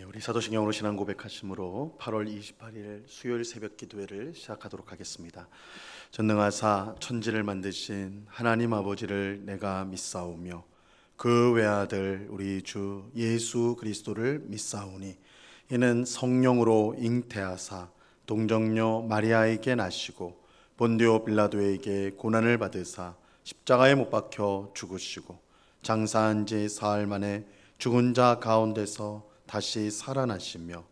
우리 사도신경으로 신앙 고백하심으로 8월 28일 수요일 새벽 기도회를 시작하도록 하겠습니다. 전능하사 천지를 만드신 하나님 아버지를 내가 믿사오며 그 외아들 우리 주 예수 그리스도를 믿사오니 이는 성령으로 잉태하사 동정녀 마리아에게 나시고 본디오 빌라도에게 고난을 받으사 십자가에 못 박혀 죽으시고 장사한 지 사흘 만에 죽은 자 가운데서 다시 살아나시며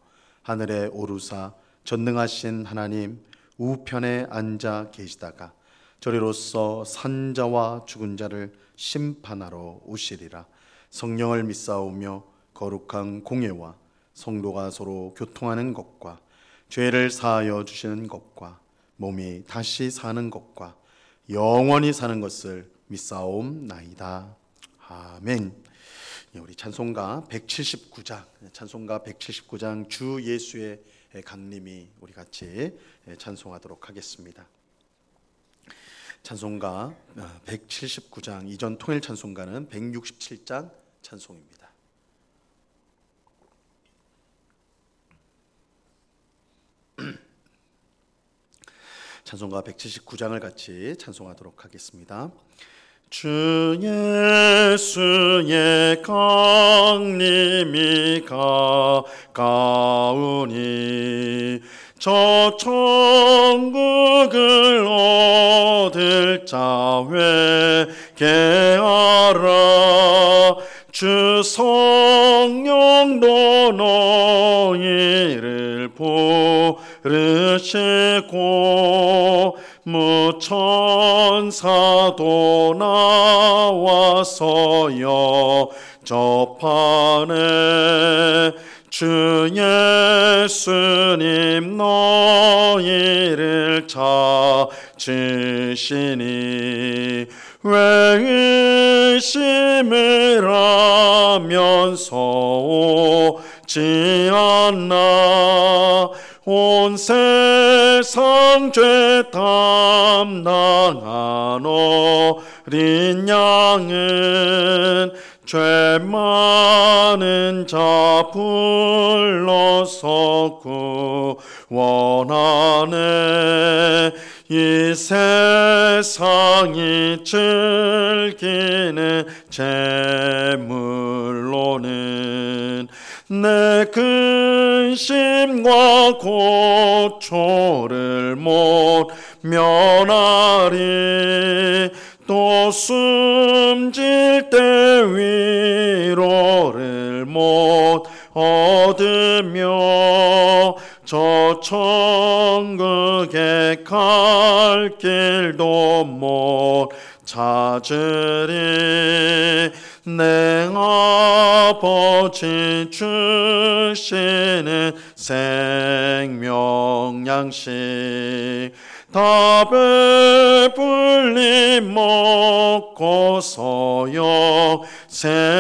하늘에 오르사 전능하신 하나님 우편에 앉아 계시다가 저리로서 산자와 죽은 자를 심판하러 오시리라. 성령을 믿사오며 거룩한 공예와 성도가 서로 교통하는 것과 죄를 사하여 주시는 것과 몸이 다시 사는 것과 영원히 사는 것을 믿사옵나이다. 아멘. 우리 찬송가 179장 주 예수의 강림이 우리 같이 찬송하도록 하겠습니다. 찬송가 179장, 이전 통일 찬송가는 167장 찬송입니다. 찬송가 179장을 같이 찬송하도록 하겠습니다. 주 예수의 강림이 가까우니 저 천국을 얻을 자 회개하라. 주 성령도 너희를 부르시고 무천사도 나와서 영접하네. 주 예수님 너희를 찾으시니 왜 의심을 하면서 오지 않나. 온 세상 죄 담당한 어린 양은 죄 많은 자 불러서 구원하네. 이 세상이 즐기는 재물로는 내 근심과 고초를 못 면하리. 또 숨질 때 위로를 못 얻으며 저 천국에 갈 길도 못 찾으리. 내 아버지 주시는 생명 양식 다 배불리 먹고서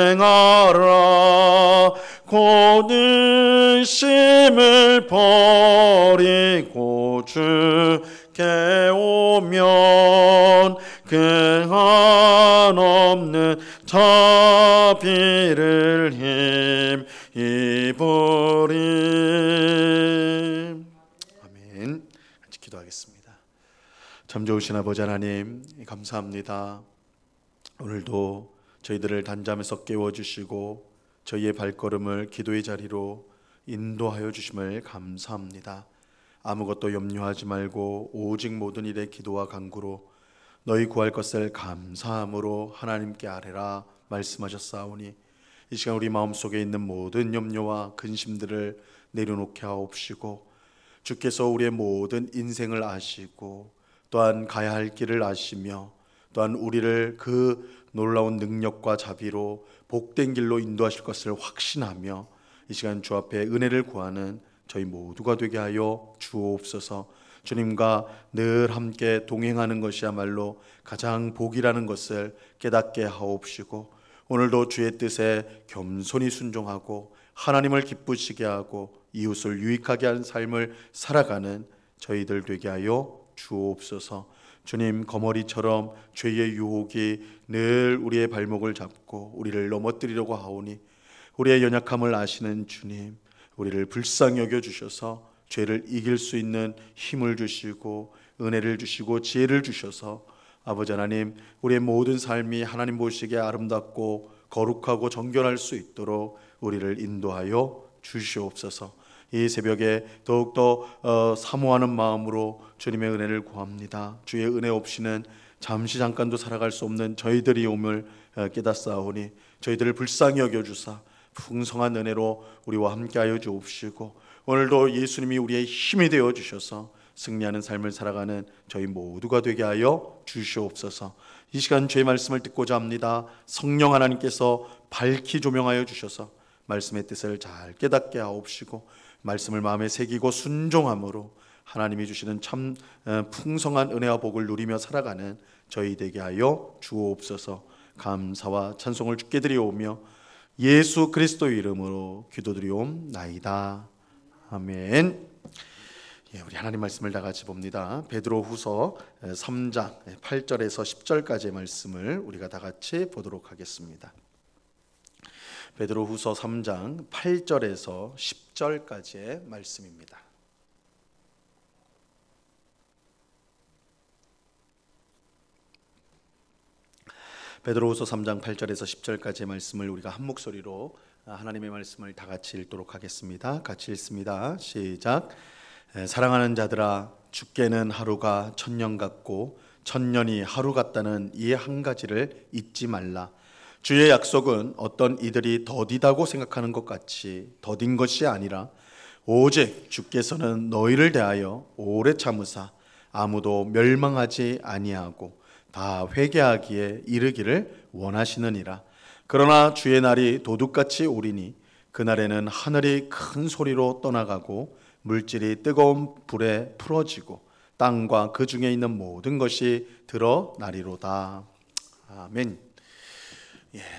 영생하라. 곧 의심을 버리고 주께 오면 그 한없는 자비를 힘입으리. 아멘. 같이 기도하겠습니다. 참 좋으신 아버지 하나님, 감사합니다. 오늘도 저희들을 단잠에서 깨워주시고 저희의 발걸음을 기도의 자리로 인도하여 주심을 감사합니다. 아무것도 염려하지 말고 오직 모든 일에 기도와 간구로 너희 구할 것을 감사함으로 하나님께 아뢰라 말씀하셨사오니 이 시간 우리 마음속에 있는 모든 염려와 근심들을 내려놓게 하옵시고 주께서 우리의 모든 인생을 아시고 또한 가야 할 길을 아시며 또한 우리를 그 놀라운 능력과 자비로 복된 길로 인도하실 것을 확신하며 이 시간 주 앞에 은혜를 구하는 저희 모두가 되게 하여 주옵소서. 주님과 늘 함께 동행하는 것이야말로 가장 복이라는 것을 깨닫게 하옵시고 오늘도 주의 뜻에 겸손히 순종하고 하나님을 기쁘시게 하고 이웃을 유익하게 하는 삶을 살아가는 저희들 되게 하여 주옵소서. 주님, 거머리처럼 죄의 유혹이 늘 우리의 발목을 잡고 우리를 넘어뜨리려고 하오니 우리의 연약함을 아시는 주님, 우리를 불쌍히 여겨 주셔서 죄를 이길 수 있는 힘을 주시고 은혜를 주시고 지혜를 주셔서 아버지 하나님, 우리의 모든 삶이 하나님 보시기에 아름답고 거룩하고 정결할 수 있도록 우리를 인도하여 주시옵소서. 이 새벽에 더욱더 사모하는 마음으로 주님의 은혜를 구합니다. 주의 은혜 없이는 잠시 잠깐도 살아갈 수 없는 저희들이 옴을 깨닫사오니 저희들을 불쌍히 여겨주사 풍성한 은혜로 우리와 함께하여 주옵시고, 오늘도 예수님이 우리의 힘이 되어 주셔서 승리하는 삶을 살아가는 저희 모두가 되게 하여 주시옵소서. 이 시간 주의 말씀을 듣고자 합니다. 성령 하나님께서 밝히 조명하여 주셔서 말씀의 뜻을 잘 깨닫게 하옵시고, 말씀을 마음에 새기고 순종함으로 하나님이 주시는 참 풍성한 은혜와 복을 누리며 살아가는 저희 되게 하여 주옵소서. 감사와 찬송을 주께 드리오며 예수 그리스도의 이름으로 기도드리옵나이다. 아멘. 우리 하나님 말씀을 다 같이 봅니다. 베드로후서 3장 8절에서 10절까지의 말씀을 우리가 다 같이 보도록 하겠습니다. 베드로후서 3장 8절에서 10절까지의 말씀입니다. 베드로후서 3장 8절에서 10절까지의 말씀을 우리가 한 목소리로 하나님의 말씀을 다 같이 읽도록 하겠습니다. 같이 읽습니다. 시작. 사랑하는 자들아, 주께는 하루가 천년 같고 천년이 하루 같다는 이 한 가지를 잊지 말라. 주의 약속은 어떤 이들이 더디다고 생각하는 것 같이 더딘 것이 아니라 오직 주께서는 너희를 대하여 오래 참으사 아무도 멸망하지 아니하고 다 회개하기에 이르기를 원하시느니라. 그러나 주의 날이 도둑같이 오리니 그날에는 하늘이 큰 소리로 떠나가고 물질이 뜨거운 불에 풀어지고 땅과 그 중에 있는 모든 것이 드러나리로다. 아멘.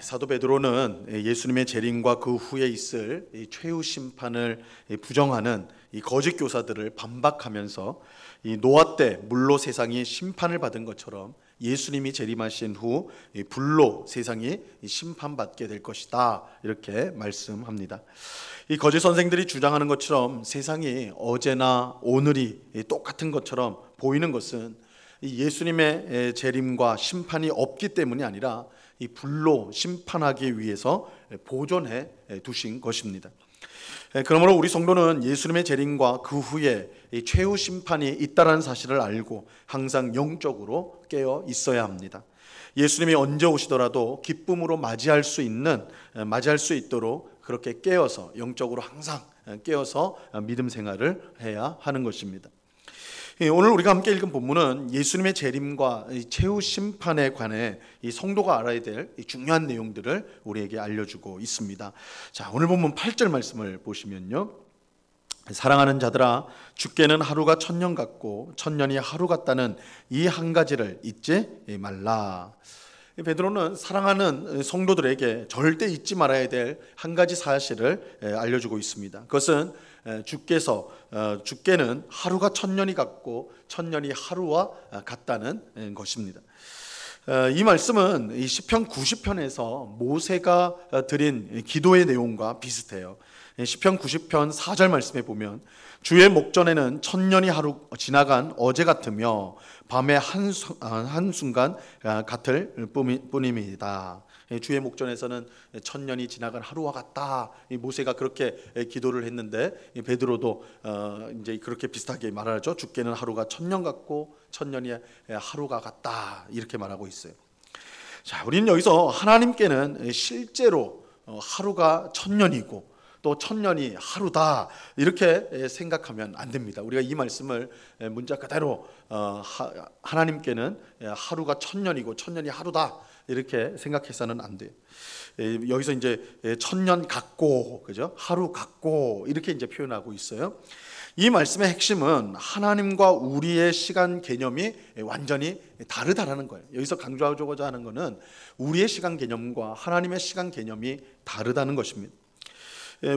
사도 베드로는 예수님의 재림과 그 후에 있을 최후 심판을 부정하는 이 거짓 교사들을 반박하면서 이 노아 때 물로 세상이 심판을 받은 것처럼 예수님이 재림하신 후 불로 세상이 심판받게 될 것이다, 이렇게 말씀합니다. 이 거짓 선생들이 주장하는 것처럼 세상이 어제나 오늘이 똑같은 것처럼 보이는 것은 예수님의 재림과 심판이 없기 때문이 아니라 이 불로 심판하기 위해서 보존해 두신 것입니다. 그러므로 우리 성도는 예수님의 재림과 그 후에 최후 심판이 있다는 사실을 알고 항상 영적으로 깨어 있어야 합니다. 예수님이 언제 오시더라도 기쁨으로 맞이할 수 있도록 그렇게 깨어서 영적으로 항상 깨어서 믿음 생활을 해야 하는 것입니다. 오늘 우리가 함께 읽은 본문은 예수님의 재림과 최후 심판에 관해 이 성도가 알아야 될 중요한 내용들을 우리에게 알려주고 있습니다. 자, 오늘 본문 8절 말씀을 보시면요, 사랑하는 자들아, 주께는 하루가 천년 같고 천년이 하루 같다는 이 한 가지를 잊지 말라. 베드로는 사랑하는 성도들에게 절대 잊지 말아야 될 한 가지 사실을 알려주고 있습니다. 그것은 주께는 하루가 천년이 같고 천년이 하루와 같다는 것입니다. 이 말씀은 이 시편 90편에서 모세가 드린 기도의 내용과 비슷해요. 시편 90편 4절 말씀에 보면 주의 목전에는 천년이 하루 지나간 어제 같으며 밤의 한순간 같을 뿐입니다. 주의 목전에서는 천년이 지나간 하루와 같다. 모세가 그렇게 기도를 했는데 베드로도 이제 그렇게 비슷하게 말하죠. 주께는 하루가 천년 같고 천년이 하루가 같다, 이렇게 말하고 있어요. 자, 우리는 여기서 하나님께는 실제로 하루가 천년이고 또 천년이 하루다, 이렇게 생각하면 안 됩니다. 우리가 이 말씀을 문자 그대로 하나님께는 하루가 천년이고 천년이 하루다, 이렇게 생각해서는 안 돼요. 여기서 이제 천년 같고, 그죠? 하루 같고, 이렇게 이제 표현하고 있어요. 이 말씀의 핵심은 하나님과 우리의 시간 개념이 완전히 다르다라는 거예요. 여기서 강조하고자 하는 것은 우리의 시간 개념과 하나님의 시간 개념이 다르다는 것입니다.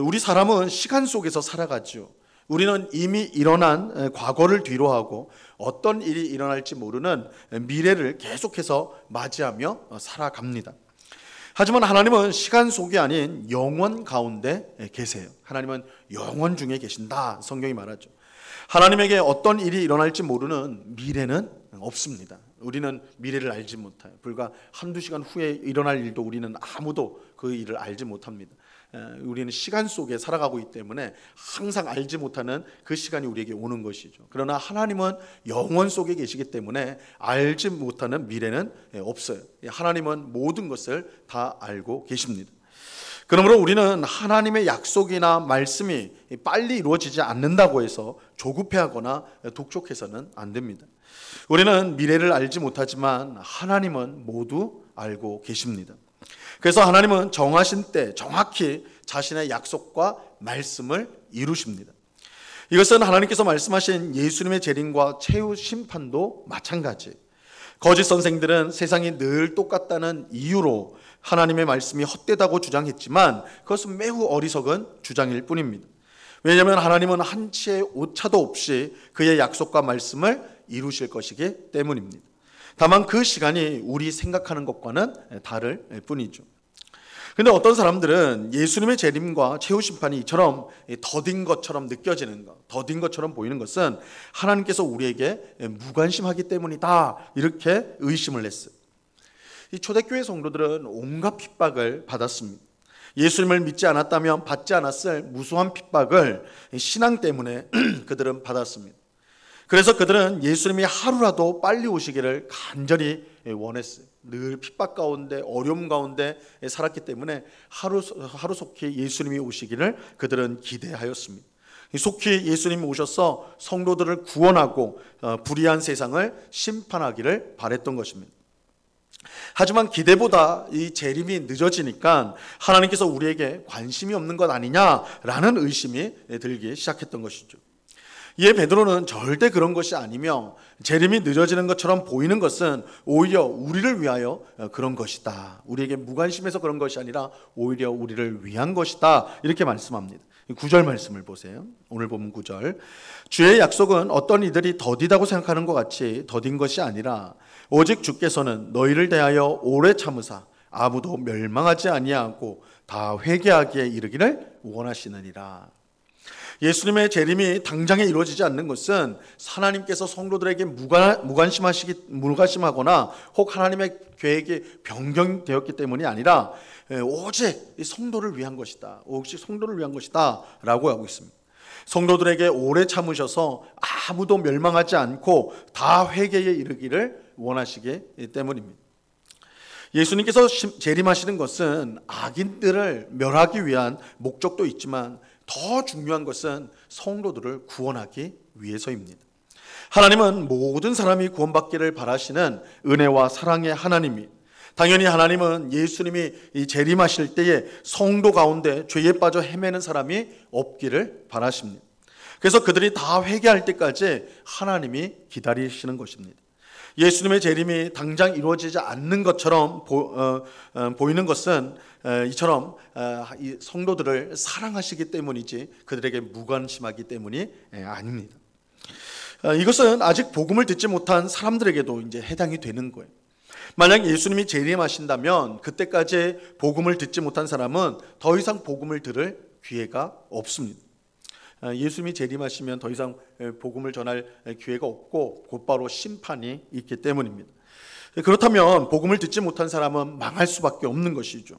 우리 사람은 시간 속에서 살아가죠. 우리는 이미 일어난 과거를 뒤로하고 어떤 일이 일어날지 모르는 미래를 계속해서 맞이하며 살아갑니다. 하지만 하나님은 시간 속이 아닌 영원 가운데 계세요. 하나님은 영원 중에 계신다, 성경이 말하죠. 하나님에게 어떤 일이 일어날지 모르는 미래는 없습니다. 우리는 미래를 알지 못해요. 불과 한두 시간 후에 일어날 일도 우리는 아무도 그 일을 알지 못합니다. 우리는 시간 속에 살아가고 있기 때문에 항상 알지 못하는 그 시간이 우리에게 오는 것이죠. 그러나 하나님은 영원 속에 계시기 때문에 알지 못하는 미래는 없어요. 하나님은 모든 것을 다 알고 계십니다. 그러므로 우리는 하나님의 약속이나 말씀이 빨리 이루어지지 않는다고 해서 조급해하거나 독촉해서는 안 됩니다. 우리는 미래를 알지 못하지만 하나님은 모두 알고 계십니다. 그래서 하나님은 정하신 때 정확히 자신의 약속과 말씀을 이루십니다. 이것은 하나님께서 말씀하신 예수님의 재림과 최후 심판도 마찬가지예요. 거짓 선생들은 세상이 늘 똑같다는 이유로 하나님의 말씀이 헛되다고 주장했지만 그것은 매우 어리석은 주장일 뿐입니다. 왜냐하면 하나님은 한치의 오차도 없이 그의 약속과 말씀을 이루실 것이기 때문입니다. 다만 그 시간이 우리 생각하는 것과는 다를 뿐이죠. 그런데 어떤 사람들은 예수님의 재림과 최후 심판이 이처럼 더딘 것처럼 느껴지는 것, 더딘 것처럼 보이는 것은 하나님께서 우리에게 무관심하기 때문이다, 이렇게 의심을 했어요. 이 초대교회 성도들은 온갖 핍박을 받았습니다. 예수님을 믿지 않았다면 받지 않았을 무수한 핍박을 신앙 때문에 그들은 받았습니다. 그래서 그들은 예수님이 하루라도 빨리 오시기를 간절히 원했어요. 늘 핍박 가운데 어려움 가운데 살았기 때문에 하루속히 예수님이 오시기를 그들은 기대하였습니다. 속히 예수님이 오셔서 성도들을 구원하고 불의한 세상을 심판하기를 바랬던 것입니다. 하지만 기대보다 이 재림이 늦어지니까 하나님께서 우리에게 관심이 없는 것 아니냐라는 의심이 들기 시작했던 것이죠. 이에 베드로는 절대 그런 것이 아니며 재림이 늦어지는 것처럼 보이는 것은 오히려 우리를 위하여 그런 것이다. 우리에게 무관심해서 그런 것이 아니라 오히려 우리를 위한 것이다. 이렇게 말씀합니다. 9절 말씀을 보세요. 오늘 본문 9절. 주의 약속은 어떤 이들이 더디다고 생각하는 것 같이 더딘 것이 아니라 오직 주께서는 너희를 대하여 오래 참으사 아무도 멸망하지 아니하고 다 회개하기에 이르기를 원하시느니라. 예수님의 재림이 당장에 이루어지지 않는 것은 하나님께서 성도들에게 무관심하거나 혹 하나님의 계획이 변경되었기 때문이 아니라 오직 성도를 위한 것이다. 오직 성도를 위한 것이다 라고 하고 있습니다. 성도들에게 오래 참으셔서 아무도 멸망하지 않고 다 회개에 이르기를 원하시기 때문입니다. 예수님께서 재림하시는 것은 악인들을 멸하기 위한 목적도 있지만 더 중요한 것은 성도들을 구원하기 위해서입니다. 하나님은 모든 사람이 구원받기를 바라시는 은혜와 사랑의 하나님이, 당연히 하나님은 예수님이 재림하실 때에 성도 가운데 죄에 빠져 헤매는 사람이 없기를 바라십니다. 그래서 그들이 다 회개할 때까지 하나님이 기다리시는 것입니다. 예수님의 재림이 당장 이루어지지 않는 것처럼 보이는 것은 이처럼 성도들을 사랑하시기 때문이지 그들에게 무관심하기 때문이 아닙니다. 이것은 아직 복음을 듣지 못한 사람들에게도 이제 해당이 되는 거예요. 만약 예수님이 재림하신다면 그때까지 복음을 듣지 못한 사람은 더 이상 복음을 들을 기회가 없습니다. 예수님이 재림하시면 더 이상 복음을 전할 기회가 없고 곧바로 심판이 있기 때문입니다. 그렇다면 복음을 듣지 못한 사람은 망할 수밖에 없는 것이죠.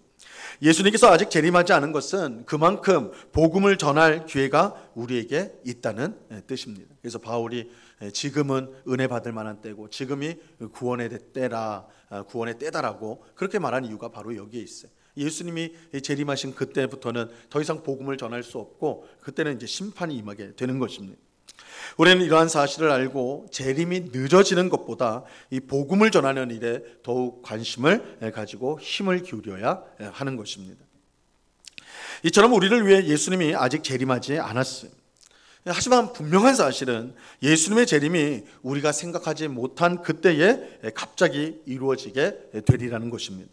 예수님께서 아직 재림하지 않은 것은 그만큼 복음을 전할 기회가 우리에게 있다는 뜻입니다. 그래서 바울이 지금은 은혜 받을 만한 때고 지금이 구원의 때라, 구원의 때다라고 그렇게 말한 이유가 바로 여기에 있어요. 예수님이 재림하신 그때부터는 더 이상 복음을 전할 수 없고 그때는 이제 심판이 임하게 되는 것입니다. 우리는 이러한 사실을 알고 재림이 늦어지는 것보다 이 복음을 전하는 일에 더욱 관심을 가지고 힘을 기울여야 하는 것입니다. 이처럼 우리를 위해 예수님이 아직 재림하지 않았어요. 하지만 분명한 사실은 예수님의 재림이 우리가 생각하지 못한 그때에 갑자기 이루어지게 되리라는 것입니다.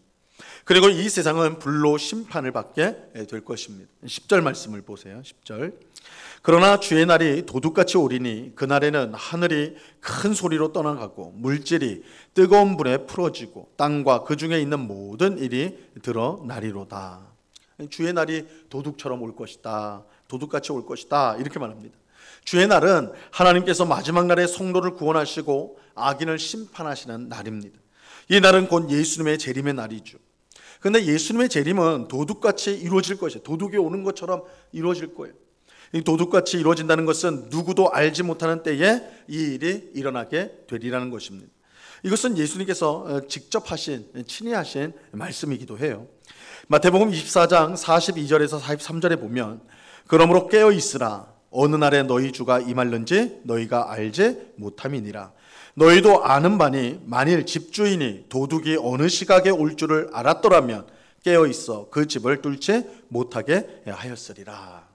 그리고 이 세상은 불로 심판을 받게 될 것입니다. 10절 말씀을 보세요. 10절. 그러나 주의 날이 도둑같이 오리니 그날에는 하늘이 큰 소리로 떠나가고 물질이 뜨거운 불에 풀어지고 땅과 그 중에 있는 모든 일이 드러나리로다. 주의 날이 도둑처럼 올 것이다. 도둑같이 올 것이다. 이렇게 말합니다. 주의 날은 하나님께서 마지막 날에 성도를 구원하시고 악인을 심판하시는 날입니다. 이 날은 곧 예수님의 재림의 날이죠. 그런데 예수님의 재림은 도둑같이 이루어질 것이에요. 도둑이 오는 것처럼 이루어질 거예요. 이 도둑같이 이루어진다는 것은 누구도 알지 못하는 때에 이 일이 일어나게 되리라는 것입니다. 이것은 예수님께서 직접 하신, 친히 하신 말씀이기도 해요. 마태복음 24장 42절에서 43절에 보면 그러므로 깨어 있으라. 어느 날에 너희 주가 임할는지 너희가 알지 못함이니라. 너희도 아는 바니 만일 집주인이 도둑이 어느 시각에 올 줄을 알았더라면 깨어 있어 그 집을 뚫지 못하게 하였으리라.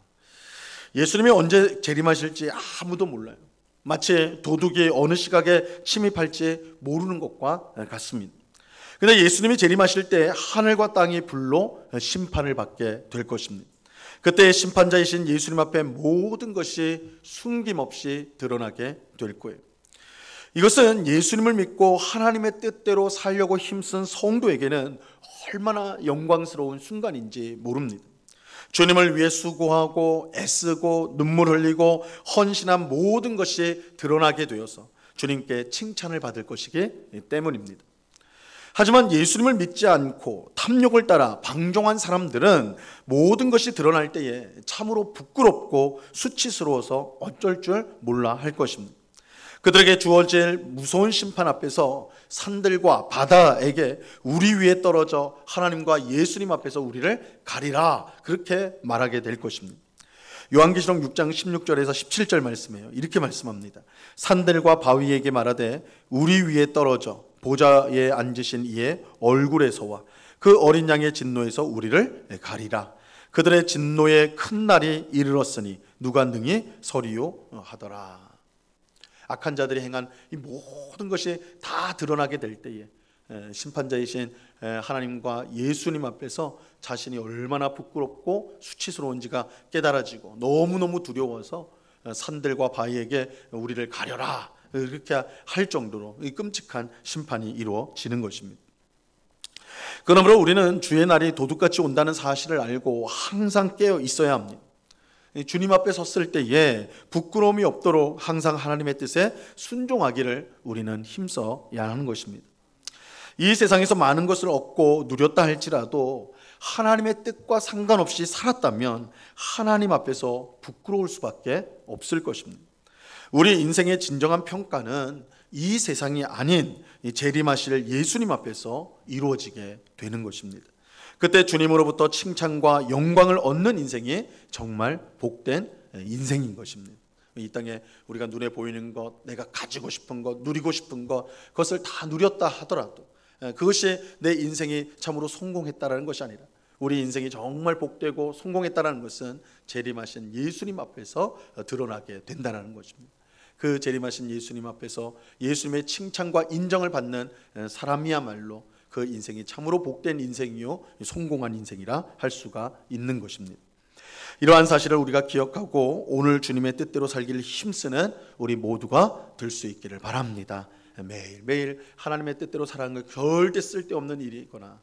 예수님이 언제 재림하실지 아무도 몰라요. 마치 도둑이 어느 시각에 침입할지 모르는 것과 같습니다. 그런데 예수님이 재림하실 때 하늘과 땅이 불로 심판을 받게 될 것입니다. 그때 심판자이신 예수님 앞에 모든 것이 숨김없이 드러나게 될 거예요. 이것은 예수님을 믿고 하나님의 뜻대로 살려고 힘쓴 성도에게는 얼마나 영광스러운 순간인지 모릅니다. 주님을 위해 수고하고 애쓰고 눈물 흘리고 헌신한 모든 것이 드러나게 되어서 주님께 칭찬을 받을 것이기 때문입니다. 하지만 예수님을 믿지 않고 탐욕을 따라 방종한 사람들은 모든 것이 드러날 때에 참으로 부끄럽고 수치스러워서 어쩔 줄 몰라 할 것입니다. 그들에게 주어질 무서운 심판 앞에서 산들과 바다에게 우리 위에 떨어져 하나님과 예수님 앞에서 우리를 가리라, 그렇게 말하게 될 것입니다. 요한계시록 6장 16절에서 17절 말씀이에요. 이렇게 말씀합니다. 산들과 바위에게 말하되 우리 위에 떨어져 보좌에 앉으신 이의 얼굴에서와 그 어린 양의 진노에서 우리를 가리라. 그들의 진노의 큰 날이 이르렀으니 누가 능히 서리요 하더라. 악한 자들이 행한 이 모든 것이 다 드러나게 될 때에 심판자이신 하나님과 예수님 앞에서 자신이 얼마나 부끄럽고 수치스러운지가 깨달아지고 너무너무 두려워서 산들과 바위에게 우리를 가려라, 이렇게 할 정도로 이 끔찍한 심판이 이루어지는 것입니다. 그러므로 우리는 주의 날이 도둑같이 온다는 사실을 알고 항상 깨어 있어야 합니다. 주님 앞에 섰을 때에 부끄러움이 없도록 항상 하나님의 뜻에 순종하기를 우리는 힘써야 하는 것입니다. 이 세상에서 많은 것을 얻고 누렸다 할지라도 하나님의 뜻과 상관없이 살았다면 하나님 앞에서 부끄러울 수밖에 없을 것입니다. 우리 인생의 진정한 평가는 이 세상이 아닌 재림하실 예수님 앞에서 이루어지게 되는 것입니다. 그때 주님으로부터 칭찬과 영광을 얻는 인생이 정말 복된 인생인 것입니다. 이 땅에 우리가 눈에 보이는 것, 내가 가지고 싶은 것, 누리고 싶은 것, 그것을 다 누렸다 하더라도 그것이 내 인생이 참으로 성공했다라는 것이 아니라 우리 인생이 정말 복되고 성공했다라는 것은 재림하신 예수님 앞에서 드러나게 된다는 것입니다. 그 재림하신 예수님 앞에서 예수님의 칭찬과 인정을 받는 사람이야말로 그 인생이 참으로 복된 인생이요 성공한 인생이라 할 수가 있는 것입니다. 이러한 사실을 우리가 기억하고 오늘 주님의 뜻대로 살기를 힘쓰는 우리 모두가 될 수 있기를 바랍니다. 매일매일 하나님의 뜻대로 살아가는 것 절대 쓸데없는 일이거나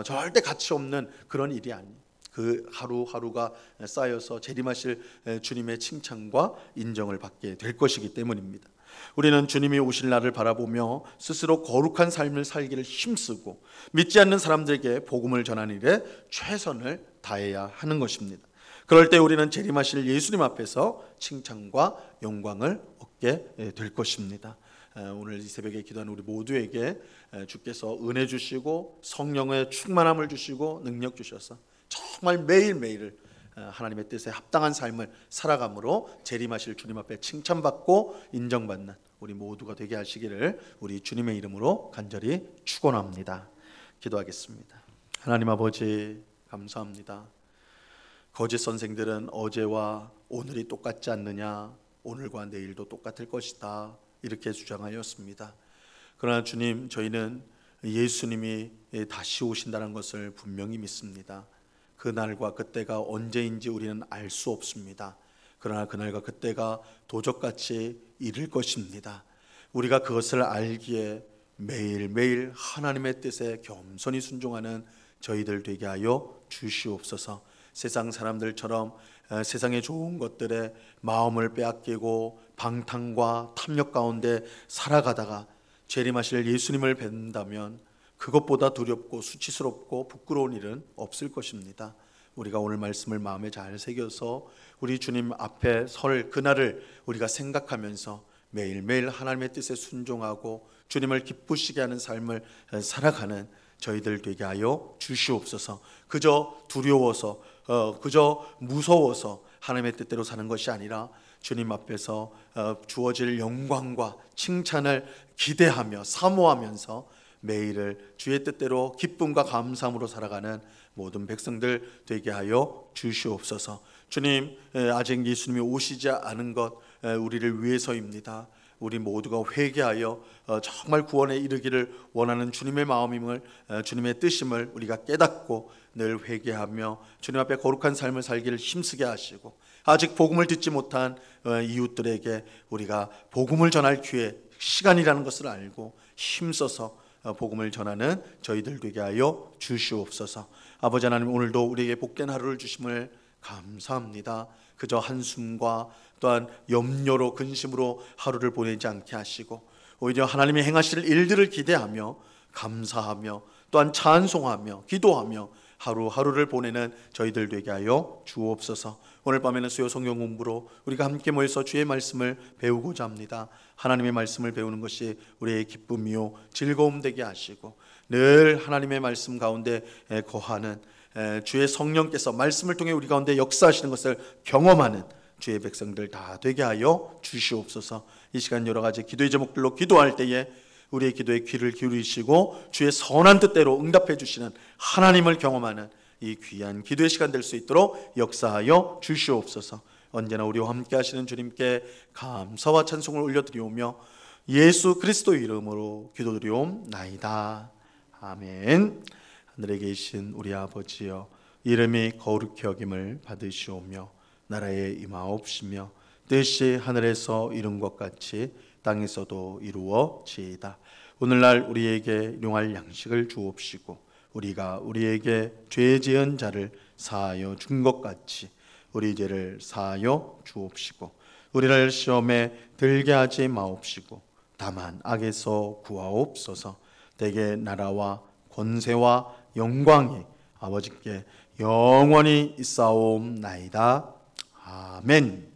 절대 가치 없는 그런 일이 아니에요. 그 하루하루가 쌓여서 재림하실 주님의 칭찬과 인정을 받게 될 것이기 때문입니다. 우리는 주님이 오실 날을 바라보며 스스로 거룩한 삶을 살기를 힘쓰고 믿지 않는 사람들에게 복음을 전하는 일에 최선을 다해야 하는 것입니다. 그럴 때 우리는 재림하실 예수님 앞에서 칭찬과 영광을 얻게 될 것입니다. 오늘 이 새벽에 기도하는 우리 모두에게 주께서 은혜 주시고 성령의 충만함을 주시고 능력 주셔서 정말 매일매일 하나님의 뜻에 합당한 삶을 살아감으로 재림하실 주님 앞에 칭찬받고 인정받는 우리 모두가 되게 하시기를 우리 주님의 이름으로 간절히 축원합니다. 기도하겠습니다. 하나님 아버지 감사합니다. 거짓 선생들은 어제와 오늘이 똑같지 않느냐, 오늘과 내일도 똑같을 것이다, 이렇게 주장하였습니다. 그러나 주님, 저희는 예수님이 다시 오신다는 것을 분명히 믿습니다. 그날과 그때가 언제인지 우리는 알 수 없습니다. 그러나 그날과 그때가 도적같이 이를 것입니다. 우리가 그것을 알기에 매일매일 하나님의 뜻에 겸손히 순종하는 저희들 되게 하여 주시옵소서. 세상 사람들처럼 세상의 좋은 것들에 마음을 빼앗기고 방탕과 탐욕 가운데 살아가다가 재림하실 예수님을 뵌다면 그것보다 두렵고 수치스럽고 부끄러운 일은 없을 것입니다. 우리가 오늘 말씀을 마음에 잘 새겨서 우리 주님 앞에 설 그날을 우리가 생각하면서 매일매일 하나님의 뜻에 순종하고 주님을 기쁘시게 하는 삶을 살아가는 저희들 되게 하여 주시옵소서. 그저 두려워서 그저 무서워서 하나님의 뜻대로 사는 것이 아니라 주님 앞에서 주어질 영광과 칭찬을 기대하며 사모하면서 매일을 주의 뜻대로 기쁨과 감사함으로 살아가는 모든 백성들 되게 하여 주시옵소서. 주님, 아직 예수님이 오시지 않은 것 우리를 위해서입니다. 우리 모두가 회개하여 정말 구원에 이르기를 원하는 주님의 마음임을, 주님의 뜻임을 우리가 깨닫고 늘 회개하며 주님 앞에 거룩한 삶을 살기를 힘쓰게 하시고, 아직 복음을 듣지 못한 이웃들에게 우리가 복음을 전할 기회, 시간이라는 것을 알고 힘써서 복음을 전하는 저희들 되게 하여 주시옵소서. 아버지 하나님, 오늘도 우리에게 복된 하루를 주심을 감사합니다. 그저 한숨과 또한 염려로 근심으로 하루를 보내지 않게 하시고 오히려 하나님이 행하실 일들을 기대하며 감사하며 또한 찬송하며 기도하며 하루하루를 보내는 저희들 되게 하여 주옵소서. 오늘 밤에는 수요 성경 공부로 우리가 함께 모여서 주의 말씀을 배우고자 합니다. 하나님의 말씀을 배우는 것이 우리의 기쁨이요 즐거움 되게 하시고 늘 하나님의 말씀 가운데 거하는 주의 성령께서 말씀을 통해 우리 가운데 역사하시는 것을 경험하는 주의 백성들 다 되게 하여 주시옵소서. 이 시간 여러 가지 기도의 제목들로 기도할 때에 우리의 기도에 귀를 기울이시고 주의 선한 뜻대로 응답해 주시는 하나님을 경험하는 이 귀한 기도의 시간 될 수 있도록 역사하여 주시옵소서. 언제나 우리와 함께 하시는 주님께 감사와 찬송을 올려드리오며 예수 그리스도의 이름으로 기도드리옵나이다. 아멘. 하늘에 계신 우리 아버지여, 이름이 거룩히 여김을 받으시오며 나라에 임하옵시며 뜻이 하늘에서 이룬 것 같이 땅에서도 이루어지이다. 오늘날 우리에게 일용할 양식을 주옵시고 우리가 우리에게 죄 지은 자를 사하여 준 것 같이 우리 죄를 사하여 주옵시고 우리를 시험에 들게 하지 마옵시고 다만 악에서 구하옵소서. 대개 나라와 권세와 영광이 아버지께 영원히 있사옵나이다. 아멘.